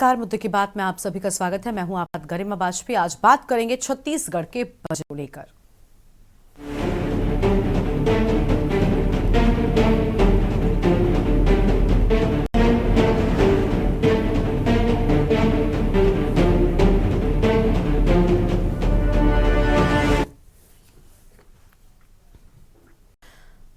नमस्कार, मुद्दे की बात में आप सभी का स्वागत है। मैं हूं आपकी गरिमा वाजपेयी। आज बात करेंगे छत्तीसगढ़ के बजट को लेकर।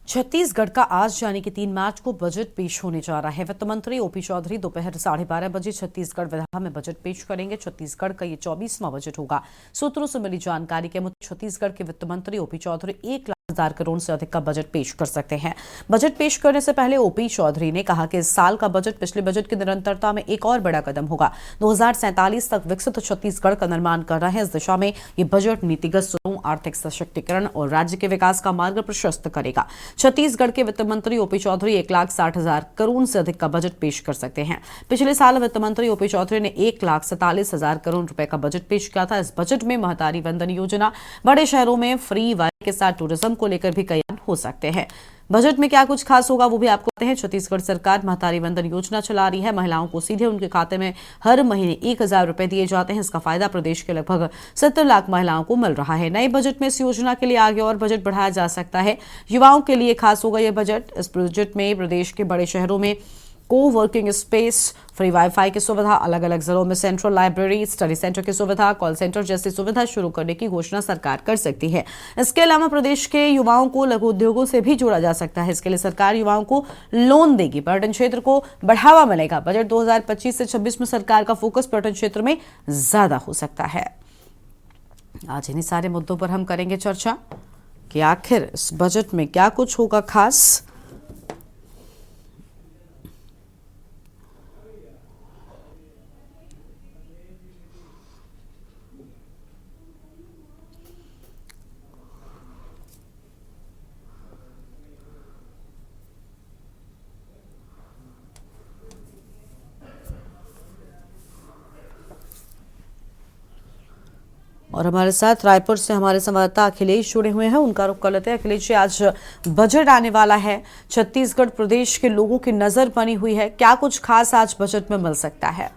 छत्तीसगढ़ का आज यानी कि 3 मार्च को बजट पेश होने जा रहा है। वित्त मंत्री ओपी चौधरी दोपहर 12:30 बजे छत्तीसगढ़ विधानसभा में बजट पेश करेंगे। छत्तीसगढ़ का ये 24वां बजट होगा। सूत्रों से मिली जानकारी के मुताबिक छत्तीसगढ़ के वित्त मंत्री ओपी चौधरी 1,00,000 करोड़ से अधिक का बजट पेश कर सकते हैं। बजट पेश करने से पहले ओपी चौधरी ने कहा कि इस साल का बजट पिछले बजट की निरंतरता में एक और बड़ा कदम होगा। 2047 तक विकसित छत्तीसगढ़ का निर्माण कर रहे हैं। इस दिशा में ये बजट नीतिगत सुधारों, आर्थिक सशक्तिकरण और राज्य के विकास का मार्ग प्रशस्त करेगा। छत्तीसगढ़ के वित्त मंत्री ओपी चौधरी 1,60,000 करोड़ से अधिक का बजट पेश कर सकते हैं। पिछले साल वित्त मंत्री ओपी चौधरी ने 1,47,000 करोड़ रुपए का बजट पेश किया था। इस बजट में महतारी वंदन योजना, बड़े शहरों में फ्री वाई के साथ टूरिज्म को लेकर भी कयान हो सकते हैं। बजट में क्या कुछ खास होगा वो भी आपको बताते हैं। छत्तीसगढ़ सरकार महतारी वंदन योजना चला रही है। महिलाओं को सीधे उनके खाते में हर महीने 1,000 रुपए दिए जाते हैं। इसका फायदा प्रदेश के लगभग 70 लाख महिलाओं को मिल रहा है। नए बजट में इस योजना के लिए आगे और बजट बढ़ाया जा सकता है। युवाओं के लिए खास होगा यह बजट। इस बजट में प्रदेश के बड़े शहरों में को वर्किंग स्पेस, फ्री वाईफाई की सुविधा, अलग अलग जिलों में सेंट्रल लाइब्रेरी, स्टडी सेंटर की सुविधा, कॉल सेंटर जैसी सुविधा शुरू करने की घोषणा सरकार कर सकती है। इसके अलावा प्रदेश के युवाओं को लघु उद्योगों से भी जोड़ा जा सकता है। इसके लिए सरकार युवाओं को लोन देगी। पर्यटन क्षेत्र को बढ़ावा मिलेगा। बजट 2025 से 26 में सरकार का फोकस पर्यटन क्षेत्र में ज्यादा हो सकता है। आज इन्हीं सारे मुद्दों पर हम करेंगे चर्चा कि आखिर इस बजट में क्या कुछ होगा खास। और हमारे साथ रायपुर से हमारे संवाददाता अखिलेश जुड़े हुए हैं। उनका रुख कर लेते हैं। अखिलेश जी, आज बजट आने वाला है। छत्तीसगढ़ प्रदेश के लोगों की नजर बनी हुई है। क्या कुछ खास आज बजट में मिल सकता है?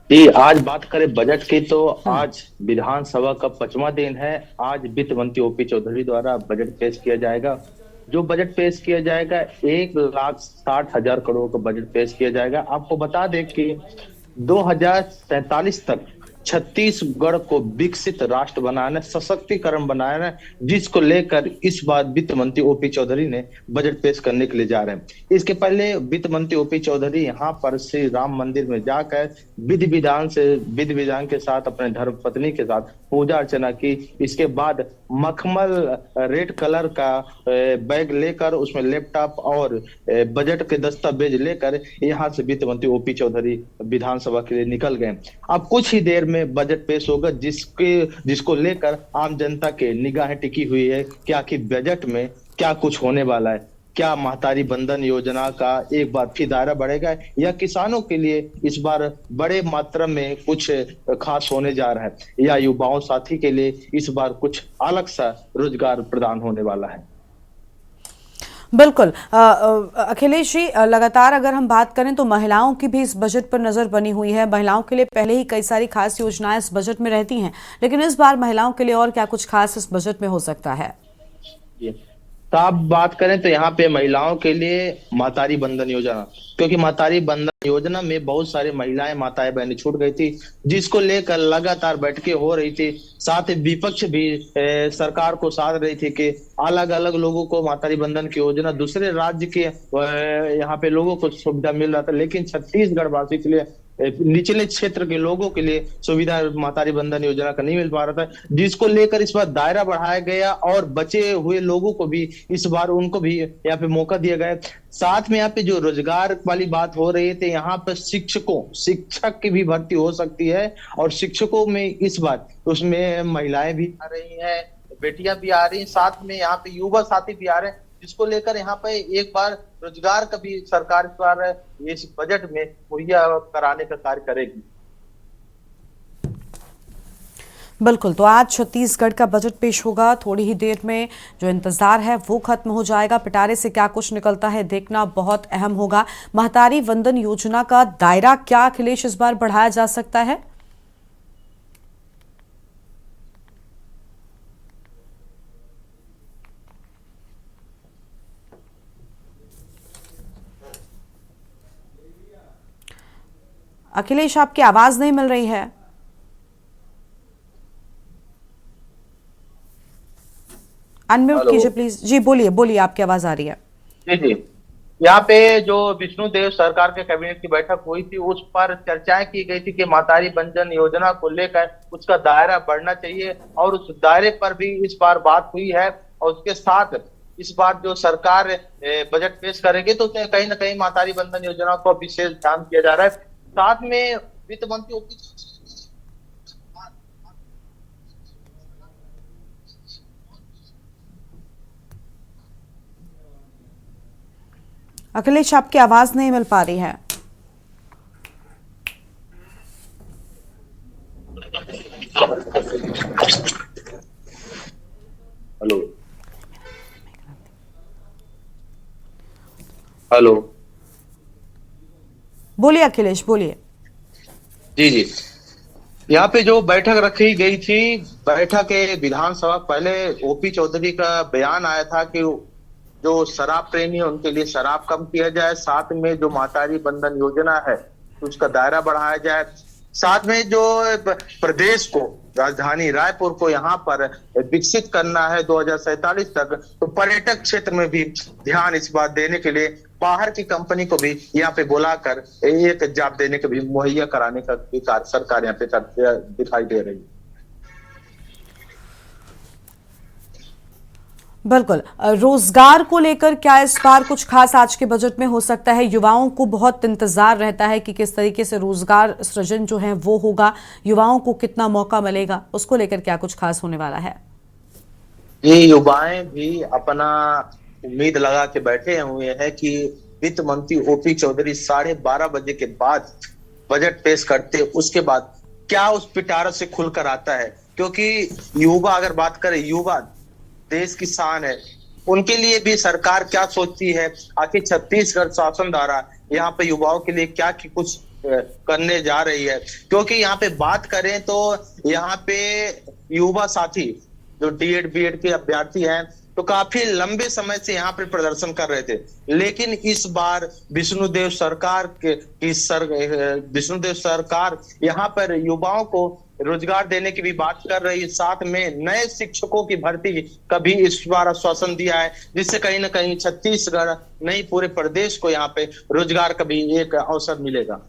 जी, आज बात करें बजट की तो आज विधानसभा का 5वां दिन है। आज वित्त मंत्री ओपी चौधरी द्वारा बजट पेश किया जाएगा। जो बजट पेश किया जाएगा 1,60,000 करोड़ का बजट पेश किया जाएगा। आपको बता दें कि 2047 तक छत्तीसगढ़ को विकसित राष्ट्र बनाना, सशक्तिकरण बनाना, जिसको लेकर इस बार वित्त मंत्री ओपी चौधरी ने बजट पेश करने के लिए जा रहे हैं। इसके पहले वित्त मंत्री ओपी चौधरी यहाँ पर श्री राम मंदिर में जाकर विधि विधान के साथ अपने धर्मपत्नी के साथ पूजा अर्चना की। इसके बाद मखमल रेड कलर का बैग लेकर उसमें लैपटॉप और बजट के दस्तावेज लेकर यहाँ से वित्त मंत्री ओपी चौधरी विधानसभा के लिए निकल गए। अब कुछ ही देर में बजट पेश होगा, जिसको लेकर आम जनता के निगाहें टिकी हुई है कि आखिर बजट में क्या कुछ होने वाला है। क्या महतारी वंदन योजना का एक बार फिर दायरा बढ़ेगा या किसानों के लिए इस बार बड़े मात्रा में कुछ खास होने जा रहा है, या युवाओं साथी के लिए इस बार कुछ अलग सा रोजगार प्रदान होने वाला है। बिल्कुल अखिलेश जी, लगातार अगर हम बात करें तो महिलाओं की भी इस बजट पर नजर बनी हुई है। महिलाओं के लिए पहले ही कई सारी खास योजनाएं इस बजट में रहती हैं, लेकिन इस बार महिलाओं के लिए और क्या कुछ खास इस बजट में हो सकता है? तो आप बात करें तो यहाँ पे महिलाओं के लिए महतारी बंधन योजना, क्योंकि महतारी बंधन योजना में बहुत सारी महिलाएं माताएं बहनें छूट गई थी, जिसको लेकर लगातार बैठकें हो रही थी। साथ ही विपक्ष भी सरकार को साध रही थी कि अलग अलग लोगों को महतारी बंधन की योजना दूसरे राज्य के यहाँ पे लोगों को सुविधा मिल रहा था, लेकिन छत्तीसगढ़ वासी के लिए निचले क्षेत्र के लोगों के लिए सुविधा महतारी बंधन योजना का नहीं मिल पा रहा था, जिसको लेकर इस बार दायरा बढ़ाया गया और बचे हुए लोगों को भी इस बार उनको भी यहाँ पे मौका दिया गया। साथ में यहाँ पे जो रोजगार वाली बात हो रही थी, यहाँ पे शिक्षक की भी भर्ती हो सकती है, और शिक्षकों में इस बार उसमें महिलाएं भी आ रही हैं, बेटियां भी आ रही हैं, साथ में यहाँ पे युवा साथी भी आ रहे हैं, जिसको लेकर यहाँ पे एक बार रोजगार का भी सरकार इस बार इस बजट में मुहैया कराने का कार्य करेगी। बिल्कुल, तो आज छत्तीसगढ़ का बजट पेश होगा। थोड़ी ही देर में जो इंतजार है वो खत्म हो जाएगा। पिटारे से क्या कुछ निकलता है देखना बहुत अहम होगा। महतारी वंदन योजना का दायरा क्या अखिलेश इस बार बढ़ाया जा सकता है? अखिलेश, आपकी आवाज नहीं मिल रही है। Unmute hello. कीजिए प्लीज। जी बोलिए बोलिए, आपकी आवाज आ रही है। जी जी। यहाँ पे जो विष्णुदेव सरकार के कैबिनेट की बैठक हुई थी उस पर चर्चाएं की गई थी कि मातारी बंधन योजना को लेकर उसका दायरा बढ़ना चाहिए, और उस दायरे पर भी इस बार बात हुई है। और उसके साथ इस बार जो सरकार बजट पेश करेगी तो उसमें कहीं ना कहीं मातारी बंधन योजना को विशेष ध्यान दिया जा रहा है। साथ में वित्त मंत्री अखिलेश, आपकी आवाज नहीं मिल पा रही है। हेलो। हेलो। बोलिए अखिलेश, बोलिए। जी जी। यहाँ पे जो बैठक रखी गई थी, बैठक के विधानसभा पहले ओपी चौधरी का बयान आया था कि जो शराब प्रेमी है उनके लिए शराब कम किया जाए, साथ में जो माताजी बंधन योजना है उसका दायरा बढ़ाया जाए, साथ में जो प्रदेश को, राजधानी रायपुर को यहाँ पर विकसित करना है 2047 तक, तो पर्यटक क्षेत्र में भी ध्यान इस बात देने के लिए बाहर की कंपनी को भी यहाँ पे बुलाकर एक जॉब देने के भी मुहैया कराने का भी कार्य सरकार यहाँ पे करते दिखाई दे रही है। बिल्कुल। रोजगार को लेकर क्या इस बार कुछ खास आज के बजट में हो सकता है? युवाओं को बहुत इंतजार रहता है कि किस तरीके से रोजगार सृजन जो है वो होगा, युवाओं को कितना मौका मिलेगा, उसको लेकर क्या कुछ खास होने वाला है? ये युवाएं भी अपना उम्मीद लगा के बैठे हुए हैं कि वित्त मंत्री ओपी चौधरी 12:30 बजे के बाद बजट पेश करते, उसके बाद क्या उस पिटारा से खुलकर आता है। क्योंकि युवा, अगर बात करें, युवा देश की शान है। उनके लिए भी सरकार क्या सोचती है, आखिर छत्तीसगढ़ शासन द्वारा यहाँ पे युवाओं के लिए क्या कुछ करने जा रही है। क्योंकि यहाँ पे बात करें तो यहाँ पे युवा साथी जो डीएड बीएड के अभ्यर्थी हैं तो काफी लंबे समय से यहाँ पे प्रदर्शन कर रहे थे, लेकिन इस बार विष्णुदेव सरकार यहाँ पर युवाओं को रोजगार देने की भी बात कर रही है, साथ में नए शिक्षकों की भर्ती का भी इस बार आश्वासन दिया है, जिससे कहीं ना कहीं छत्तीसगढ़ नहीं पूरे प्रदेश को यहाँ पे रोजगार का भी एक अवसर मिलेगा।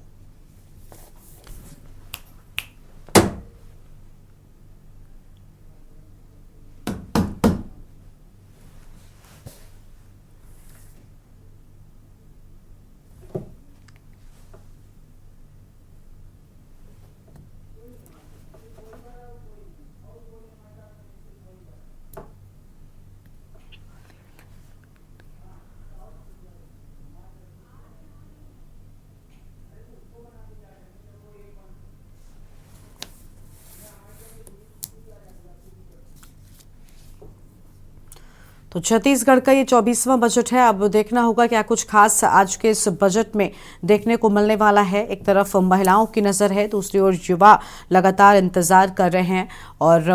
तो छत्तीसगढ़ का ये 24वां बजट है। अब देखना होगा क्या कुछ खास आज के इस बजट में देखने को मिलने वाला है। एक तरफ महिलाओं की नज़र है, दूसरी ओर युवा लगातार इंतजार कर रहे हैं, और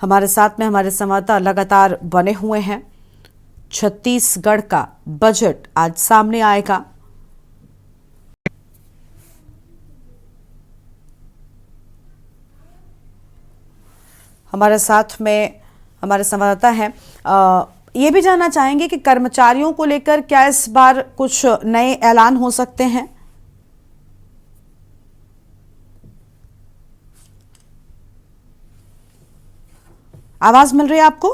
हमारे साथ में हमारे संवाददाता लगातार बने हुए हैं। छत्तीसगढ़ का बजट आज सामने आएगा। हमारे साथ में हमारे संवाददाता हैं। ये भी जानना चाहेंगे कि कर्मचारियों को लेकर क्या इस बार कुछ नए ऐलान हो सकते हैं? आवाज मिल रही है आपको?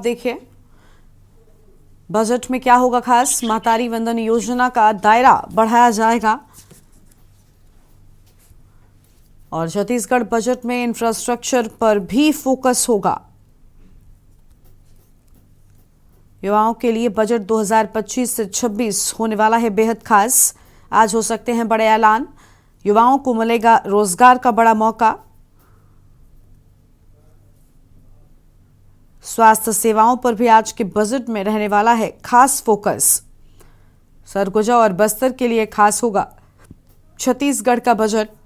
देखिए बजट में क्या होगा खास। महतारी वंदन योजना का दायरा बढ़ाया जाएगा और छत्तीसगढ़ बजट में इंफ्रास्ट्रक्चर पर भी फोकस होगा। युवाओं के लिए बजट 2025 से 26 होने वाला है बेहद खास। आज हो सकते हैं बड़े ऐलान, युवाओं को मिलेगा रोजगार का बड़ा मौका। स्वास्थ्य सेवाओं पर भी आज के बजट में रहने वाला है खास फोकस। सरगुजा और बस्तर के लिए खास होगा छत्तीसगढ़ का बजट।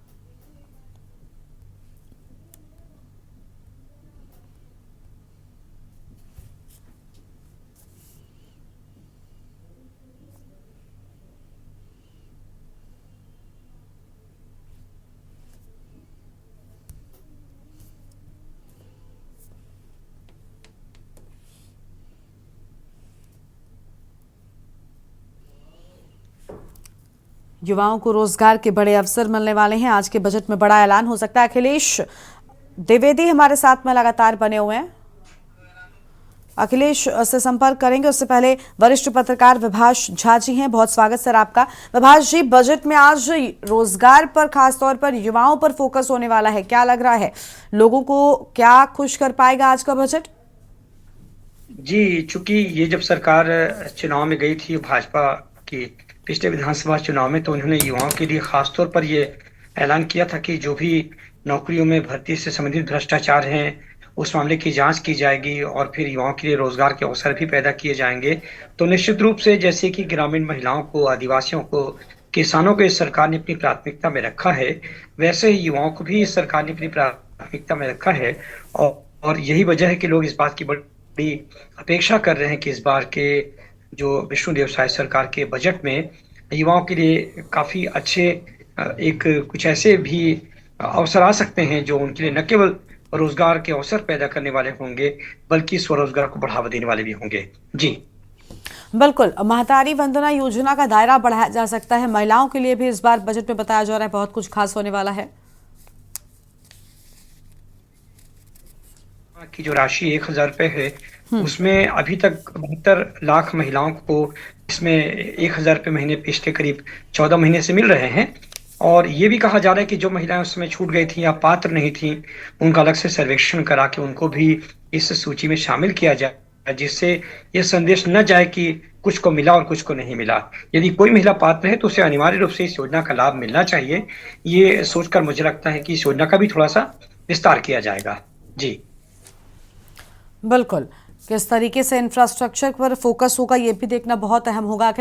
युवाओं को रोजगार के बड़े अवसर मिलने वाले हैं। आज के बजट में बड़ा ऐलान हो सकता है। अखिलेश द्विवेदी हमारे साथ में लगातार बने हुए हैं, अखिलेश से संपर्क करेंगे। उससे पहले वरिष्ठ पत्रकार विभाष झा जी हैं, बहुत स्वागत सर आपका। विभाष जी, बजट में आज रोजगार पर, खासतौर पर युवाओं पर फोकस होने वाला है, क्या लग रहा है लोगों को, क्या खुश कर पाएगा आज का बजट? जी, चूंकि ये जब सरकार चुनाव में गई थी भाजपा की पिछले विधानसभा चुनाव में, तो उन्होंने युवाओं के लिए खास तौर पर ये ऐलान किया था कि जो भी नौकरियों में भर्ती से संबंधित भ्रष्टाचार हैं, उस मामले की जांच की जाएगी और फिर युवाओं के लिए रोजगार के अवसर भी पैदा किए जाएंगे। तो निश्चित रूप से जैसे कि ग्रामीण महिलाओं को, आदिवासियों को, किसानों को इस सरकार ने अपनी प्राथमिकता में रखा है, वैसे ही युवाओं को भी इस सरकार ने अपनी प्राथमिकता में रखा है। और यही वजह है कि लोग इस बात की बड़ी अपेक्षा कर रहे हैं कि इस बार के जो विष्णुदेव साय सरकार के बजट में युवाओं के लिए काफी अच्छे एक कुछ ऐसे भी अवसर आ सकते हैं जो उनके लिए न केवल रोजगार के अवसर पैदा करने वाले होंगे, बल्कि स्वरोजगार को बढ़ावा देने वाले भी होंगे। जी बिल्कुल, महतारी वंदना योजना का दायरा बढ़ाया जा सकता है। महिलाओं के लिए भी इस बार बजट में बताया जा रहा है बहुत कुछ खास होने वाला है। की जो राशि 1,000 रुपए है, उसमें अभी तक 72 लाख महिलाओं को इसमें 1,000 रुपए महीने पिछले करीब 14 महीने से मिल रहे हैं। और ये भी कहा जा रहा है कि जो महिलाएं उसमें छूट गई थी या पात्र नहीं थी, उनका अलग से सर्वेक्षण करा के उनको भी इस सूची में शामिल किया जाए, जिससे ये संदेश न जाए कि कुछ को मिला और कुछ को नहीं मिला। यदि कोई महिला पात्र है तो उसे अनिवार्य रूप से इस योजना का लाभ मिलना चाहिए। ये सोचकर मुझे लगता है कि इस योजना का भी थोड़ा सा विस्तार किया जाएगा। जी बिल्कुल, किस तरीके से इंफ्रास्ट्रक्चर पर फोकस होगा ये भी देखना बहुत अहम होगा।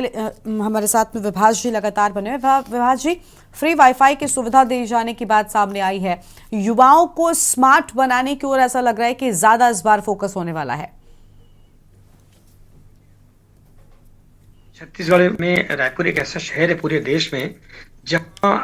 हमारे साथ में विभाष जी लगातार बने हुए। विभाष जी, फ्री वाईफाई की सुविधा दिए जाने की बात सामने आई है, युवाओं को स्मार्ट बनाने की ओर ऐसा लग रहा है कि ज्यादा इस बार फोकस होने वाला है। छत्तीसगढ़ में रायपुर एक ऐसा शहर है पूरे देश में जहां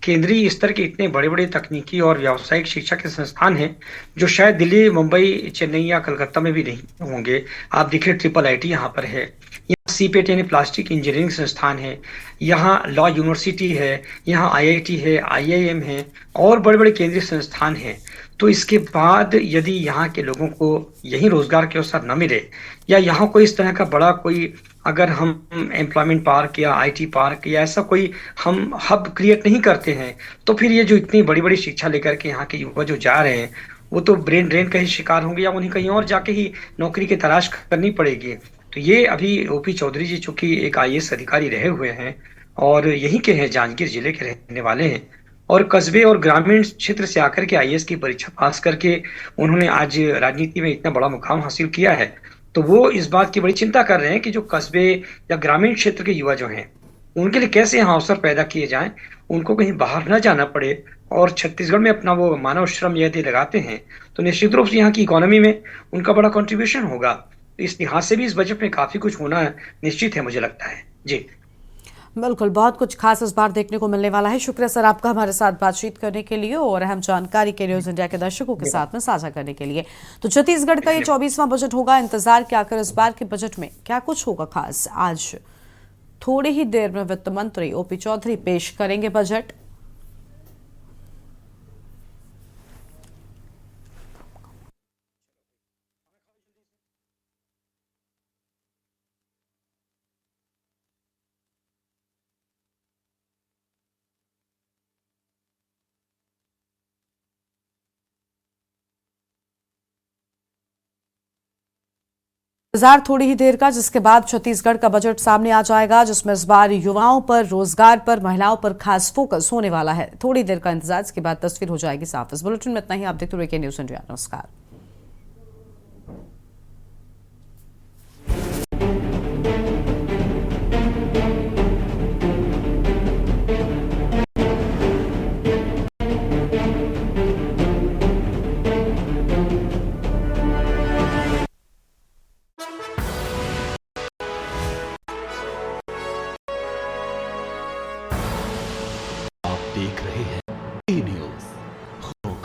केंद्रीय स्तर के इतने बड़े बड़े तकनीकी और व्यावसायिक शिक्षा के संस्थान हैं जो शायद दिल्ली, मुंबई, चेन्नई या कलकत्ता में भी नहीं होंगे। आप देखिए IIIT यहाँ पर है, यहाँ CPET यानी प्लास्टिक इंजीनियरिंग संस्थान है, यहाँ लॉ यूनिवर्सिटी है, यहाँ IIT है, IIM है और बड़े बड़े केंद्रीय संस्थान हैं। तो इसके बाद यदि यहाँ के लोगों को यही रोजगार के अवसर न मिले या यहाँ कोई इस तरह का बड़ा कोई, अगर हम एम्प्लॉयमेंट पार्क या IT पार्क या ऐसा कोई हम हब क्रिएट नहीं करते हैं, तो फिर ये जो इतनी बड़ी बड़ी शिक्षा लेकर के यहाँ के युवा जो जा रहे हैं, वो तो ब्रेन ड्रेन का ही शिकार होंगे या उन्हें कहीं और जाके ही नौकरी की तलाश करनी पड़ेगी। तो ये अभी OP चौधरी जी चूंकि एक IAS अधिकारी रहे हुए हैं और यहीं के हैं, जांजगीर जिले के रहने वाले हैं, और कस्बे और ग्रामीण क्षेत्र से आकर के IAS की परीक्षा पास करके उन्होंने आज राजनीति में इतना बड़ा मुकाम हासिल किया है। तो वो इस बात की बड़ी चिंता कर रहे हैं कि जो कस्बे या ग्रामीण क्षेत्र के युवा जो हैं, उनके लिए कैसे यहाँ अवसर पैदा किए जाएं, उनको कहीं बाहर न जाना पड़े और छत्तीसगढ़ में अपना वो मानव श्रम यदि लगाते हैं तो निश्चित रूप से यहाँ की इकोनॉमी में उनका बड़ा कंट्रीब्यूशन होगा। तो इस लिहाज से भी इस बजट में काफी कुछ होना निश्चित है, मुझे लगता है। जी बिल्कुल, बहुत कुछ खास इस बार देखने को मिलने वाला है। शुक्रिया सर आपका हमारे साथ बातचीत करने के लिए और अहम जानकारी के न्यूज इंडिया के दर्शकों के साथ में साझा करने के लिए। तो छत्तीसगढ़ का ये 24वां बजट होगा। इंतजार क्या कर इस बार के बजट में क्या कुछ होगा खास। आज थोड़ी ही देर में वित्त मंत्री OP चौधरी पेश करेंगे बजट। इंतजार थोड़ी ही देर का, जिसके बाद छत्तीसगढ़ का बजट सामने आ जाएगा, जिसमें इस बार युवाओं पर, रोजगार पर, महिलाओं पर खास फोकस होने वाला है। थोड़ी देर का इंतजार, इसके बाद तस्वीर हो जाएगी साफ। इस बुलेटिन में इतना ही। आप देखते रहिए न्यूज़ इंडिया। नमस्कार।